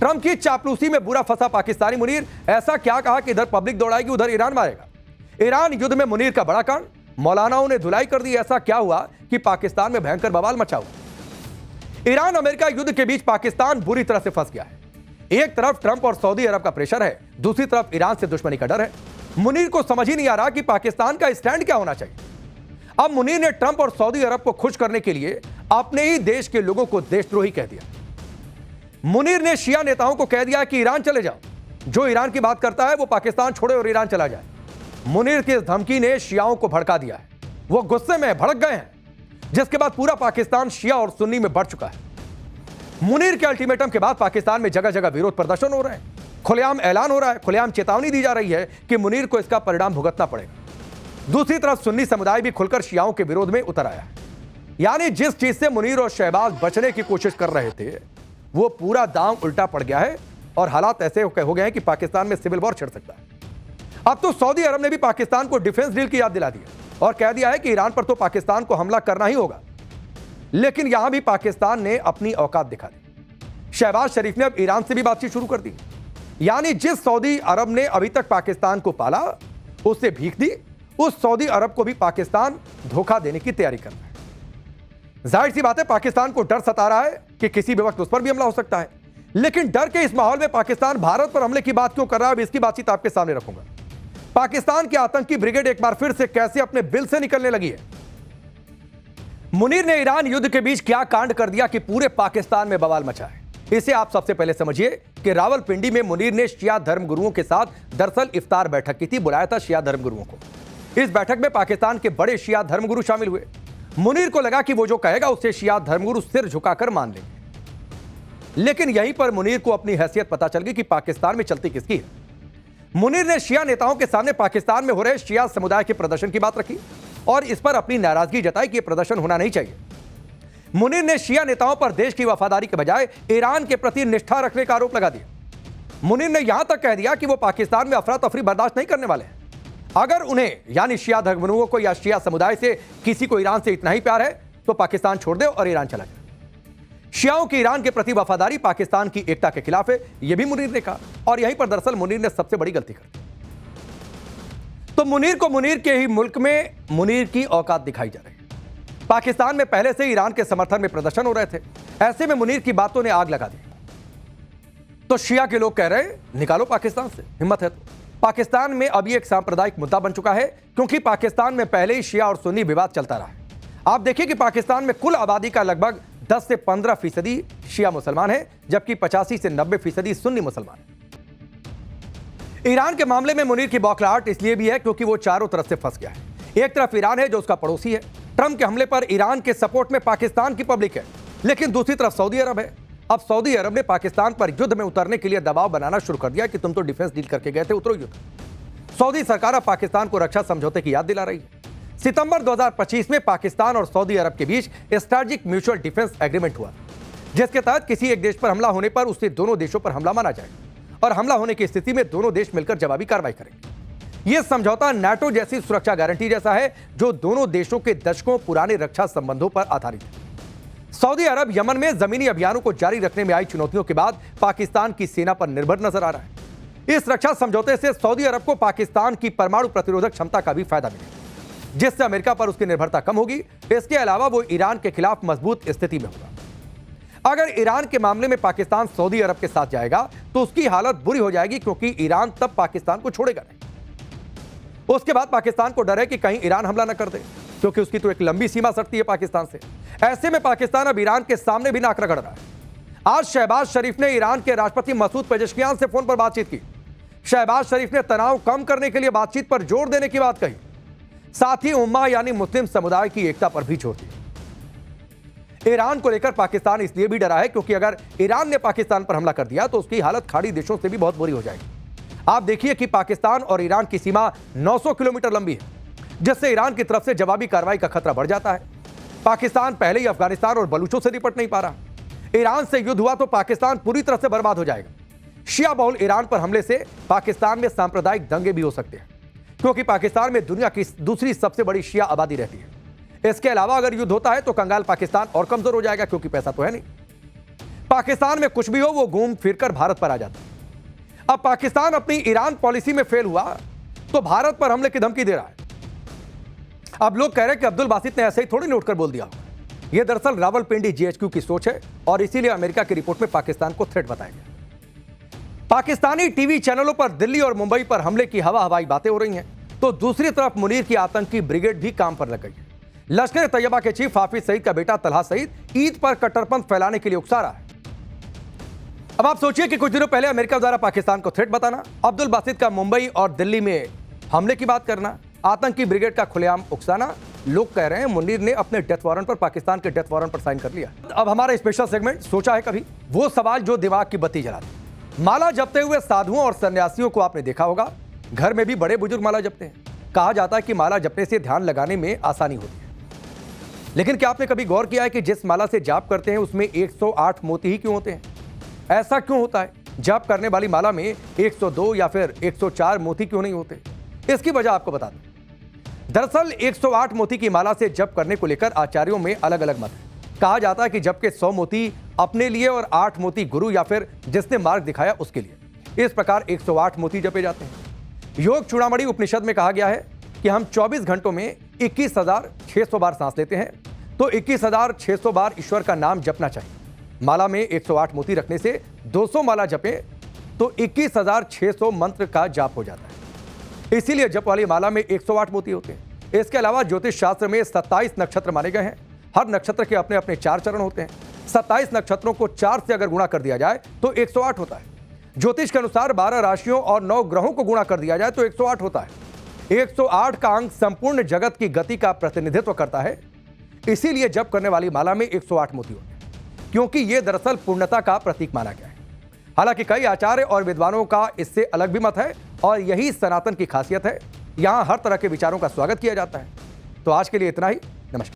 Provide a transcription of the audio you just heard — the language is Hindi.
ट्रंप की चापलूसी में बुरा फंसा पाकिस्तानी मुनीर। ऐसा क्या कहा कि इधर पब्लिक दौड़ाएगी उधर ईरान मारेगा। ईरान युद्ध में मुनीर का बड़ा कांड, मौलानाओं ने धुलाई कर दी। ऐसा क्या हुआ कि पाकिस्तान में भयंकर बवाल मचा हुआ। ईरान अमेरिका युद्ध के बीच पाकिस्तान बुरी तरह से फंस गया है। एक तरफ ट्रंप और सऊदी अरब का प्रेशर है, दूसरी तरफ ईरान से दुश्मनी का डर है। मुनीर को समझ ही नहीं आ रहा कि पाकिस्तान का स्टैंड क्या होना चाहिए। अब मुनीर ने ट्रंप और सऊदी अरब को खुश करने के लिए अपने ही देश के लोगों को देशद्रोही कह दिया। मुनीर ने शिया नेताओं को कह दिया कि ईरान चले जाओ, जो ईरान की बात करता है वो पाकिस्तान छोड़े और ईरान चला जाए। मुनीर की इस धमकी ने शियाओं को भड़का दिया है। वो गुस्से में भड़क गए हैं, जिसके बाद पूरा पाकिस्तान शिया और सुन्नी में बढ़ चुका है। मुनीर के अल्टीमेटम के बाद पाकिस्तान में जगह जगह विरोध प्रदर्शन हो रहे हैं, खुलेआम ऐलान हो रहा है, खुलेआम चेतावनी दी जा रही है कि मुनीर को इसका परिणाम भुगतना पड़ेगा। दूसरी तरफ सुन्नी समुदाय भी खुलकर शियाओं के विरोध में उतर आया है। यानी जिस चीज से मुनीर और शहबाज बचने की कोशिश कर रहे थे वो पूरा दांव उल्टा पड़ गया है और हालात ऐसे हो गए हैं कि पाकिस्तान में सिविल वॉर छिड़ सकता है। अब तो सऊदी अरब ने भी पाकिस्तान को डिफेंस डील की याद दिला दी है और कह दिया है कि ईरान पर तो पाकिस्तान को हमला करना ही होगा। लेकिन यहां भी पाकिस्तान ने अपनी औकात दिखा दी। शहबाज शरीफ ने अब ईरान से भी बातचीत शुरू कर दी। यानी जिस सऊदी अरब ने अभी तक पाकिस्तान को पाला, उससे भीख दी, उस सऊदी अरब को भी पाकिस्तान धोखा देने की तैयारी कर रहा है। जाहिर सी बात है पाकिस्तान को डर सता रहा है कि किसी भी वक्त उस पर भी हमला हो सकता है। लेकिन डर के इस माहौल में पाकिस्तान भारत पर हमले की बात क्यों कर रहा है, अब इसकी बातचीत आपके सामने रखूंगा। पाकिस्तान की आतंकी ब्रिगेड एक बार फिर से कैसे अपने बिल से निकलने लगी है। मुनीर ने ईरान युद्ध के बीच क्या कांड कर दिया कि पूरे पाकिस्तान में बवाल मचा है, इसे आप सबसे पहले समझिए कि रावलपिंडी में मुनीर ने शिया धर्मगुरुओं के साथ दरअसल इफ्तार बैठक की थी। बुलाया था शिया धर्मगुरुओं को। इस बैठक में पाकिस्तान के बड़े शिया धर्मगुरु शामिल हुए। मुनीर को लगा कि वो जो कहेगा उसे शिया धर्मगुरु सिर झुकाकर मान लेंगे। लेकिन यहीं पर मुनीर को अपनी हैसियत पता चल गई कि पाकिस्तान में चलती किसकी है। मुनीर ने शिया नेताओं के सामने पाकिस्तान में हो रहे शिया समुदाय के प्रदर्शन की बात रखी और इस पर अपनी नाराजगी जताई कि यह प्रदर्शन होना नहीं चाहिए। मुनीर ने शिया नेताओं पर देश की वफादारी के बजाय ईरान के प्रति निष्ठा रखने का आरोप लगा दिया। मुनीर ने यहां तक कह दिया कि वो पाकिस्तान में अफरा तफरी बर्दाश्त नहीं करने वाले हैं। अगर उन्हें यानी शिया धर्मगुरुओं को या शिया समुदाय से किसी को ईरान से इतना ही प्यार है तो पाकिस्तान छोड़ दे और ईरान चला जाए। शियाओं की ईरान के प्रति वफादारी पाकिस्तान की एकता के खिलाफ है, यह भी मुनीर ने कहा। और यहीं पर दरअसल मुनीर ने सबसे बड़ी गलती कर दी। तो मुनीर को मुनीर के ही मुल्क में मुनीर की औकात दिखाई जा रही है। पाकिस्तान में पहले से ईरान के समर्थन में प्रदर्शन हो रहे थे। ऐसे में मुनीर की बातों ने आग लगा दी। तो शिया के लोग कह रहे हैं निकालो पाकिस्तान से, हिम्मत है तो। पाकिस्तान में अभी एक सांप्रदायिक मुद्दा बन चुका है, क्योंकि पाकिस्तान में पहले ही शिया और सुन्नी विवाद चलता रहा है। आप देखिए कि पाकिस्तान में कुल आबादी का लगभग 10 से 15% शिया मुसलमान है, जबकि 85 से 90% सुन्नी मुसलमान है। ईरान के मामले में मुनीर की बौखलाहट इसलिए भी है क्योंकि वो चारों तरफ से फंस गया है। एक तरफ ईरान है जो उसका पड़ोसी है, ट्रंप के हमले पर ईरान के सपोर्ट में पाकिस्तान की पब्लिक है, लेकिन दूसरी तरफ सऊदी अरब है। अब सऊदी अरब ने पाकिस्तान पर युद्ध में उतरने के लिए दबाव बनाना शुरू कर दिया कि तुम तो डिफेंस डील करके गए थे, उतरो युद्ध। सऊदी सरकार अब पाकिस्तान को रक्षा समझौते की याद दिला रही है। सितंबर 2025 में पाकिस्तान और सऊदी अरब के बीच स्ट्रेटेजिक म्यूचुअल डिफेंस एग्रीमेंट हुआ, जिसके तहत किसी एक देश पर हमला होने पर उससे दोनों देशों पर हमला माना जाएगा और हमला होने की स्थिति में दोनों देश मिलकर जवाबी कार्रवाई करेंगे। यह समझौता नाटो जैसी सुरक्षा गारंटी जैसा है जो दोनों देशों के दशकों पुराने रक्षा संबंधों पर आधारित है। सऊदी अरब यमन में जमीनी अभियानों को जारी रखने में आई चुनौतियों के बाद पाकिस्तान की सेना पर निर्भर नजर आ रहा है। इस रक्षा समझौते से सऊदी अरब को पाकिस्तान की परमाणु प्रतिरोधक क्षमता का भी फायदा मिलेगा, जिससे अमेरिका पर उसकी निर्भरता कम होगी। इसके अलावा वो ईरान के खिलाफ मजबूत स्थिति में होगा। अगर ईरान के मामले में पाकिस्तान सऊदी अरब के साथ जाएगा तो उसकी हालत बुरी हो जाएगी, क्योंकि ईरान तब पाकिस्तान को छोड़ेगा नहीं। उसके बाद पाकिस्तान को डर है कि कहीं ईरान हमला न कर दे, क्योंकि उसकी तो एक लंबी सीमा सटती है पाकिस्तान से। ऐसे में पाकिस्तान अब ईरान के सामने भी नाक रगड़ रहा है। आज शहबाज शरीफ ने ईरान के राष्ट्रपति मसूद पेजेश्कियान से फोन पर बातचीत की। शहबाज शरीफ ने तनाव कम करने के लिए बातचीत पर जोर देने की बात कही, साथ ही उम्मा यानी मुस्लिम समुदाय की एकता पर भी जोर दिया। ईरान को लेकर पाकिस्तान इसलिए भी डरा है क्योंकि अगर ईरान ने पाकिस्तान पर हमला कर दिया तो उसकी हालत खाड़ी देशों से भी बहुत बुरी हो जाएगी। आप देखिए कि पाकिस्तान और ईरान की सीमा 900 किलोमीटर लंबी है, जिससे ईरान की तरफ से जवाबी कार्रवाई का खतरा बढ़ जाता है। पाकिस्तान पहले ही अफगानिस्तान और बलूचों से निपट नहीं पा रहा। ईरान से युद्ध हुआ तो पाकिस्तान पूरी तरह से बर्बाद हो जाएगा। शिया बहुल ईरान पर हमले से पाकिस्तान में सांप्रदायिक दंगे भी हो सकते हैं, क्योंकि पाकिस्तान में दुनिया की दूसरी सबसे बड़ी शिया आबादी रहती है। इसके अलावा अगर युद्ध होता है तो कंगाल पाकिस्तान और कमजोर हो जाएगा, क्योंकि पैसा तो है नहीं। पाकिस्तान में कुछ भी हो वो घूम फिरकर भारत पर आ जाता है। अब पाकिस्तान अपनी ईरान पॉलिसी में फेल हुआ तो भारत पर हमले की धमकी दे रहा है। अब लोग कह रहे हैं कि अब्दुल बासित ने ऐसे ही थोड़ी नोट कर बोल दिया। यह दरअसल रावलपिंडी जीएचक्यू की सोच है और इसीलिए अमेरिका की रिपोर्ट में पाकिस्तान को थ्रेट बताया गया। पाकिस्तानी टीवी चैनलों पर दिल्ली और मुंबई पर हमले की हवाई बातें हो रही हैं, तो दूसरी तरफ मुनीर की आतंकी ब्रिगेड भी काम पर लग गई है। लश्कर तैयबा के चीफ हाफिज सईद का बेटा तलहा सईद ईद पर कट्टरपंथ फैलाने के लिए उकसा रहा है। अब आप सोचिए कि कुछ दिनों पहले अमेरिका द्वारा पाकिस्तान को थ्रेट बताना, अब्दुल बासित का मुंबई और दिल्ली में हमले की बात करना, आतंकी ब्रिगेड का खुलेआम उकसाना। लोग कह रहे हैं मुनीर ने अपने डेथ वारंट पर, पाकिस्तान के डेथ वारंट पर साइन कर लिया। अब हमारा स्पेशल सेगमेंट सोचा है कभी, वो सवाल जो दिमाग की बत्ती जलाते। माला जपते हुए साधुओं और सन्यासियों को आपने देखा होगा, घर में भी बड़े बुजुर्ग माला जपते हैं। कहा जाता है कि माला जपने से ध्यान लगाने में आसानी होती है। लेकिन क्या आपने कभी गौर किया है कि जिस माला से जाप करते हैं उसमें 108 मोती ही क्यों होते हैं? ऐसा क्यों होता है? जाप करने वाली माला में 102 या फिर 104 मोती क्यों नहीं होते? इसकी वजह आपको बता दूं। दरअसल 108 मोती की माला से जप करने को लेकर आचार्यों में अलग अलग मत है। कहा जाता है कि जप के 100 मोती अपने लिए और 8 मोती गुरु या फिर जिसने मार्ग दिखाया उसके लिए। इस प्रकार 108 मोती जपे जाते हैं। योग चूड़ामणि उपनिषद में कहा गया है कि हम 24 घंटों में 21,600 बार सांस लेते हैं, तो 21,600 बार ईश्वर का नाम जपना चाहिए। माला में 108 मोती रखने से 200 माला जपें तो 21,600 मंत्र का जाप हो जाता है। इसीलिए जप वाली माला में 108 मोती होते हैं। इसके अलावा ज्योतिष शास्त्र में 27 नक्षत्र माने गए हैं। हर नक्षत्र के अपने अपने 4 चरण होते हैं। 27 नक्षत्रों को 4 से अगर गुणा कर दिया जाए तो 108 होता है। ज्योतिष के अनुसार 12 राशियों और 9 ग्रहों को गुणा कर दिया जाए तो 108 होता है। 108 का अंक संपूर्ण जगत की गति का प्रतिनिधित्व करता है। इसीलिए जप करने वाली माला में 108 मोती होते हैं, क्योंकि यह दरअसल पूर्णता का प्रतीक माना गया है। हालांकि कई आचार्य और विद्वानों का इससे अलग भी मत है और यही सनातन की खासियत है। यहां हर तरह के विचारों का स्वागत किया जाता है। तो आज के लिए इतना ही। नमस्कार।